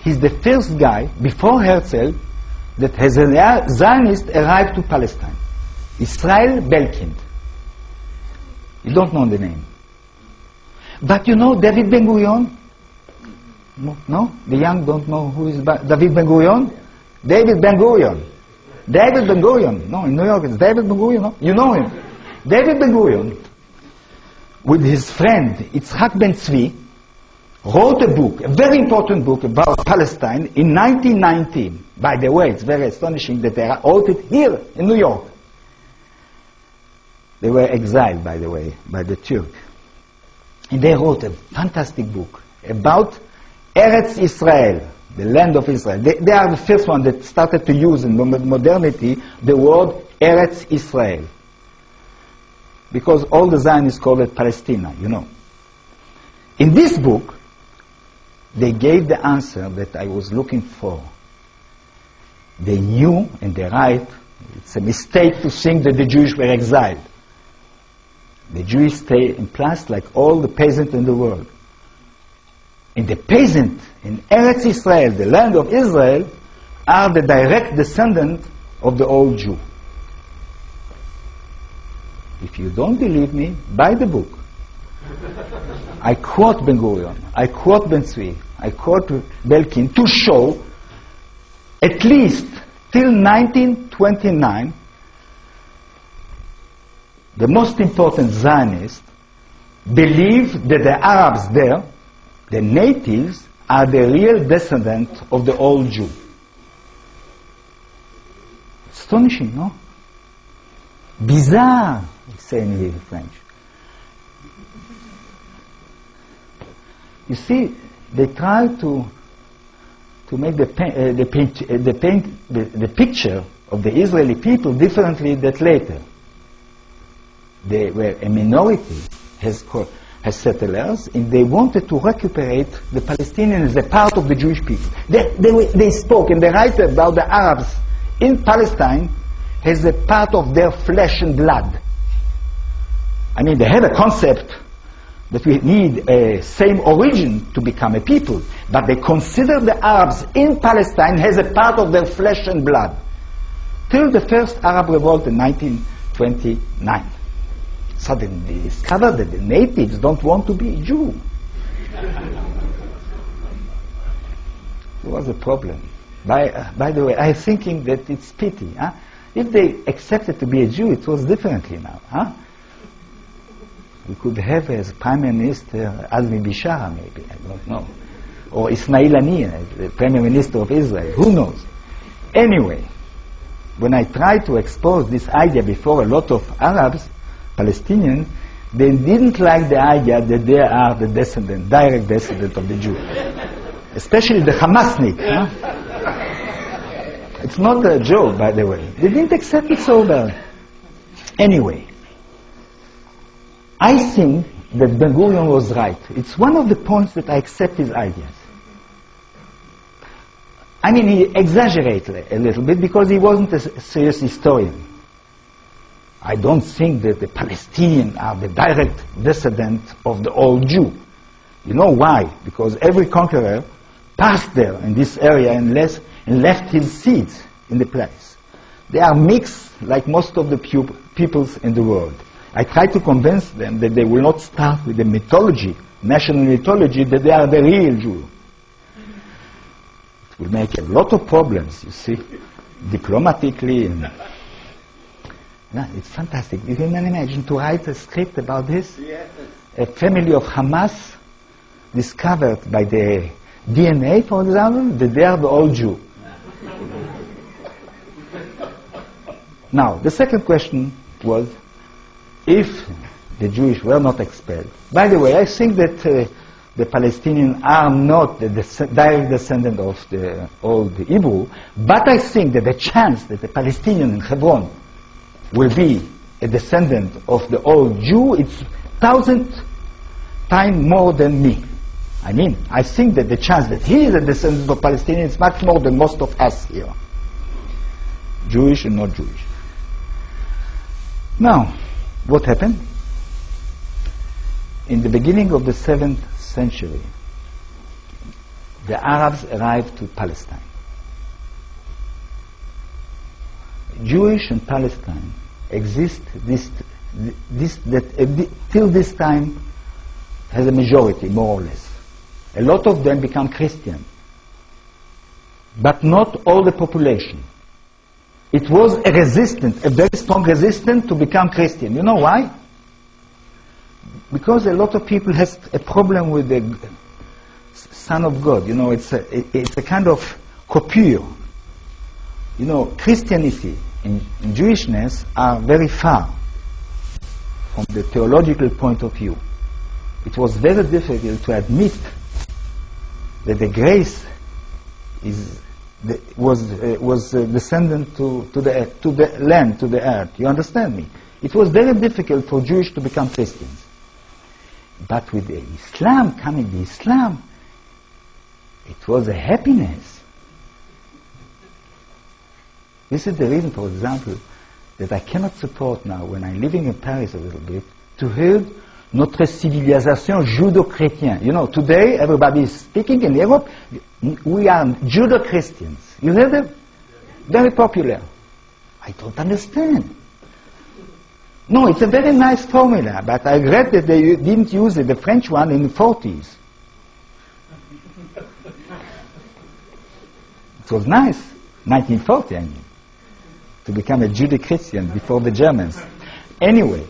He's the first guy, before Herzl, that has a Zionist arrived to Palestine. Israel Belkind. You don't know the name. But you know David Ben-Gurion? No? The young don't know who is David Ben-Gurion? David Ben-Gurion. David Ben-Gurion. No, in New York it's David Ben-Gurion. No? You know him. David Ben-Gurion, with his friend Yitzhak Ben-Tzvi, wrote a book, a very important book about Palestine in 1919. By the way, it's very astonishing that they wrote it here in New York. They were exiled, by the way, by the Turk. And they wrote a fantastic book about Eretz Yisrael, the land of Israel. They are the first one that started to use in modernity the word Eretz Yisrael. Because all the Zionists call it Palestina, you know. In this book, they gave the answer that I was looking for. They knew, and they write, it's a mistake to think that the Jews were exiled. The Jews stay in place like all the peasants in the world. And the peasants in Eretz Yisrael, the land of Israel, are the direct descendants of the old Jew. If you don't believe me, buy the book. I quote Ben-Gurion, I quote Ben-Tzvi, I quote Belkin to show at least till 1929 the most important Zionists believed that the Arabs there, the natives, are the real descendants of the old Jew. Astonishing, no? Bizarre, we say in French. You see, they try to make the picture of the Israeli people differently than later. They were a minority as settlers, and they wanted to recuperate the Palestinians as a part of the Jewish people. They spoke, and they write about the Arabs in Palestine as a part of their flesh and blood. I mean, they had a concept that we need a same origin to become a people, but they consider the Arabs in Palestine as a part of their flesh and blood. Till the first Arab revolt in 1929. Suddenly they discovered that the natives don't want to be Jew. There was a problem. By the way, I'm thinking that it's pity. Huh? If they accepted to be a Jew, it was differently now. Huh? We could have as Prime Minister Azmi Bishara, maybe, I don't know. Or Ismail Haniyeh, the Prime Minister of Israel, who knows? Anyway, when I tried to expose this idea before a lot of Arabs, Palestinians, they didn't like the idea that they are the descendant, direct descendant of the Jew. Especially the Hamasnik. Huh? It's not a joke, by the way. They didn't accept it so well. Anyway, I think that Ben-Gurion was right. It's one of the points that I accept his ideas. I mean, he exaggerated a little bit because he wasn't a serious historian. I don't think that the Palestinians are the direct descendant of the old Jew. You know why? Because every conqueror passed there in this area and left his seeds in the place. They are mixed like most of the peoples in the world. I try to convince them that they will not start with the mythology, national mythology, that they are the real Jew. It will make a lot of problems, you see, diplomatically. And yeah, it's fantastic. You can imagine to write a script about this? Yes. A family of Hamas discovered by the DNA, for example, that they are the old Jew. Now, the second question was, if the Jewish were not expelled. By the way, I think that the Palestinians are not the direct descendant of the old Hebrew, but I think that the chance that the Palestinian in Hebron will be a descendant of the old Jew, it's 1,000 times more than me. I mean, I think that the chance that he is a descendant of Palestinians is much more than most of us here. Jewish and not Jewish. Now, what happened? In the beginning of the 7th century, the Arabs arrived to Palestine. Jewish and Palestine exist till this time has a majority, more or less. A lot of them become Christian, but not all the population. It was a resistance, a very strong resistance to become Christian. You know why? Because a lot of people has a problem with the Son of God. You know, it's a kind of coupure. You know, Christianity and Jewishness are very far from the theological point of view. It was very difficult to admit that the grace was descendant to the land, to the earth. You understand me? It was very difficult for Jews to become Christians. But with the Islam, coming to Islam, it was a happiness. This is the reason, for example, that I cannot support now, when I'm living in Paris a little bit, to hear notre civilisation judo-chrétien. You know, today everybody is speaking in Europe, we are Judo-Christians. You hear them? Very popular. I don't understand. No, it's a very nice formula, but I read that they didn't use it, the French one, in the 40s. It was nice, 1940, I mean, to become a Judeo-Christian before the Germans. Anyway,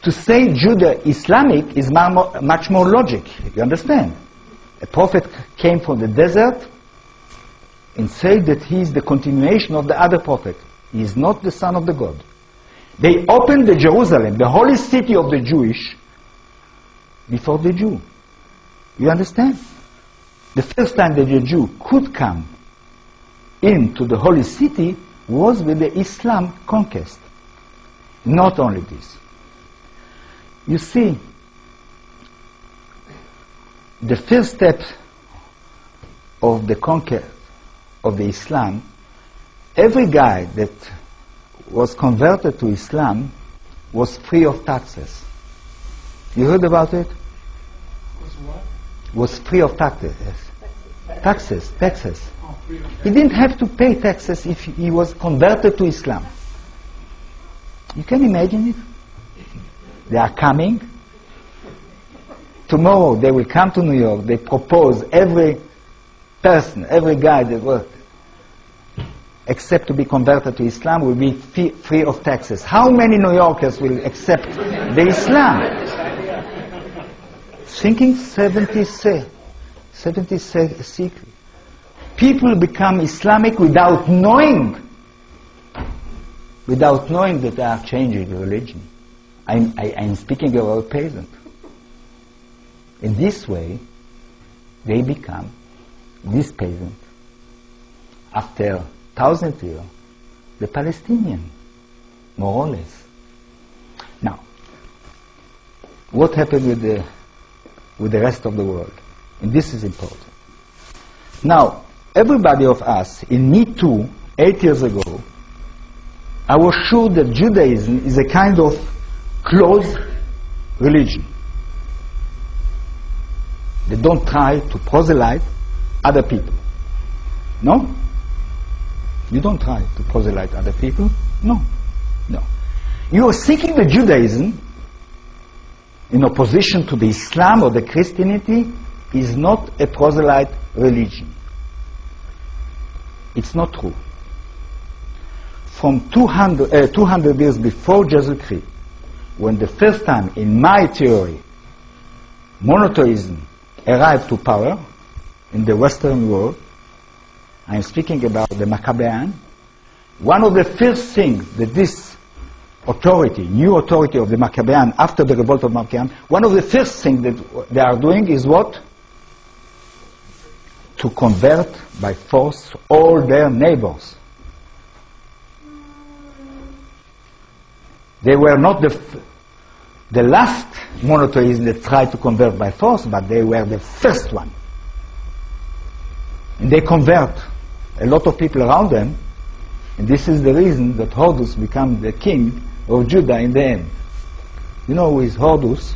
to say Judo-Islamic is much more logic, you understand? A prophet came from the desert and said that he is the continuation of the other prophet. He is not the son of the God. They opened the Jerusalem, the holy city of the Jewish, before the Jew. You understand? The first time that the Jew could come into the holy city was with the Islam conquest. Not only this. You see, the first step of the conquest of the Islam, every guy that was converted to Islam was free of taxes. You heard about it? Was what? Was free of taxes. Taxes. Oh, free of He didn't have to pay taxes if he was converted to Islam. You can imagine it? They are coming. Tomorrow they will come to New York. They propose every person, every guy that will, except to be converted to Islam, will be free of taxes. How many New Yorkers will accept the Islam? Thinking 76. People become Islamic without knowing that they are changing religion. I'm speaking about a peasant. In this way, they become, this peasant, after 1,000 years, the Palestinian, more or less. Now, what happened with the rest of the world? And this is important. Now, everybody of us, in Me Too, 8 years ago, I was sure that Judaism is a kind of closed religion. They don't try to proselyte other people. No? You don't try to proselyte other people? No. No. You are seeking the Judaism in opposition to the Islam or the Christianity is not a proselyte religion. It's not true. From 200 years before Jesus Christ, when the first time, in my theory, monotheism arrived to power in the Western world, I'm speaking about the Maccabean, one of the first things that this authority, new authority of the Maccabean after the revolt of Maccabean, one of the first things that they are doing is what? To convert by force all their neighbors. They were not the last monotheism that tried to convert by force, but they were the first one. And they convert a lot of people around them, and this is the reason that Horus became the king of Judah in the end. You know who is Horus?